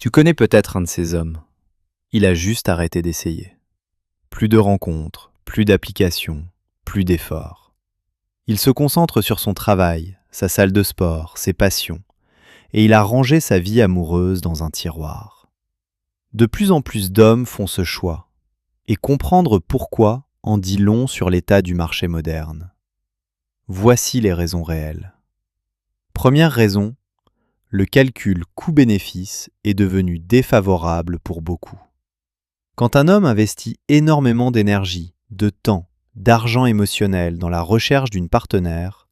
Tu connais peut-être un de ces hommes. Il a juste arrêté d'essayer. Plus de rencontres, plus d'applications, plus d'efforts. Il se concentre sur son travail, sa salle de sport, ses passions, et il a rangé sa vie amoureuse dans un tiroir. De plus en plus d'hommes font ce choix, et comprendre pourquoi en dit long sur l'état du marché moderne. Voici les raisons réelles. Première raison, le calcul coût-bénéfice est devenu défavorable pour beaucoup. Quand un homme investit énormément d'énergie, de temps, d'argent émotionnel dans la recherche d'une partenaire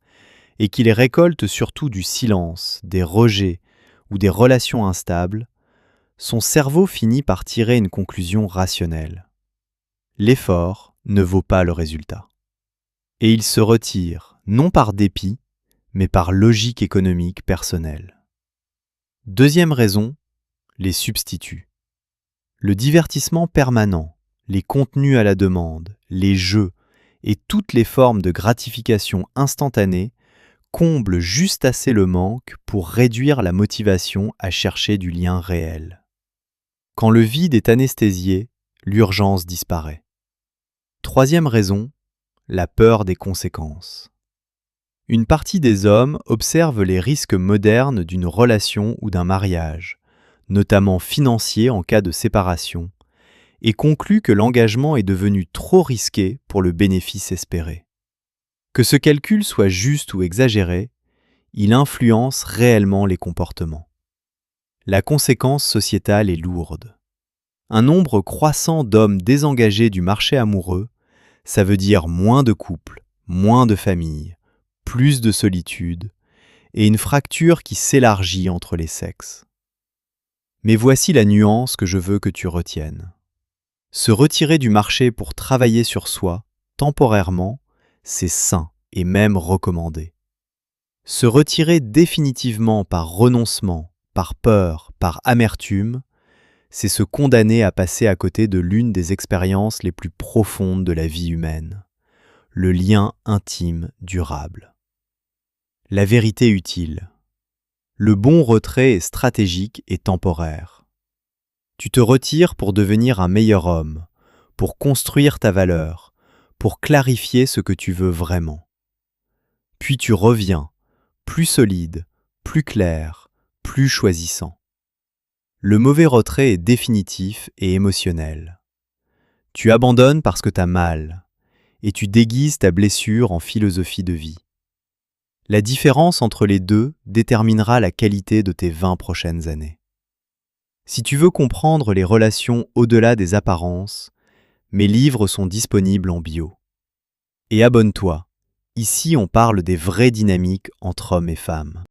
et qu'il récolte surtout du silence, des rejets ou des relations instables, son cerveau finit par tirer une conclusion rationnelle. L'effort ne vaut pas le résultat. Et il se retire, non par dépit, mais par logique économique personnelle. Deuxième raison, les substituts. Le divertissement permanent, les contenus à la demande, les jeux et toutes les formes de gratification instantanée comblent juste assez le manque pour réduire la motivation à chercher du lien réel. Quand le vide est anesthésié, l'urgence disparaît. Troisième raison, la peur des conséquences. Une partie des hommes observe les risques modernes d'une relation ou d'un mariage, notamment financiers en cas de séparation, et conclut que l'engagement est devenu trop risqué pour le bénéfice espéré. Que ce calcul soit juste ou exagéré, il influence réellement les comportements. La conséquence sociétale est lourde. Un nombre croissant d'hommes désengagés du marché amoureux, ça veut dire moins de couples, moins de familles, plus de solitude et une fracture qui s'élargit entre les sexes. Mais voici la nuance que je veux que tu retiennes. Se retirer du marché pour travailler sur soi, temporairement, c'est sain et même recommandé. Se retirer définitivement par renoncement, par peur, par amertume, c'est se condamner à passer à côté de l'une des expériences les plus profondes de la vie humaine, le lien intime durable. La vérité utile. Le bon retrait est stratégique et temporaire. Tu te retires pour devenir un meilleur homme, pour construire ta valeur, pour clarifier ce que tu veux vraiment. Puis tu reviens, plus solide, plus clair, plus choisissant. Le mauvais retrait est définitif et émotionnel. Tu abandonnes parce que t'as mal, et tu déguises ta blessure en philosophie de vie. La différence entre les deux déterminera la qualité de tes 20 prochaines années. Si tu veux comprendre les relations au-delà des apparences, mes livres sont disponibles en bio. Et abonne-toi, ici on parle des vraies dynamiques entre hommes et femmes.